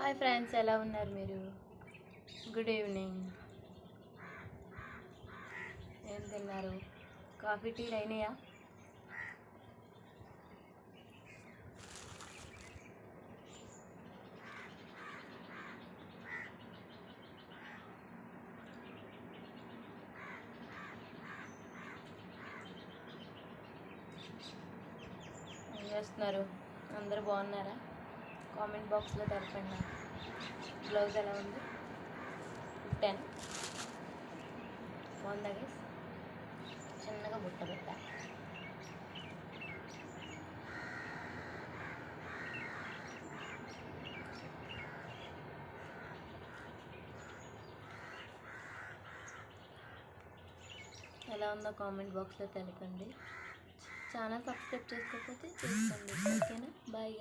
Hi friends, ఎలా ఉన్నారు మీరు? Good evening. ఏం తిన్నారు? కాఫీ టీలు అయినాయా? ఏం చేస్తున్నారు? అందరూ బాగున్నారా? కామెంట్ బాక్స్లో తెలపండి. బ్లౌజ్ ఎలా ఉంది? కుట్టాను. బాగుందా గైస్? చిన్నగా బుట్ట పెట్టా. ఎలా ఉందో కామెంట్ బాక్స్లో తెలపండి. ఛానల్ సబ్స్క్రైబ్ చేసుకోకపోతే చేసుకోండి. ఓకేనా? బాయ్.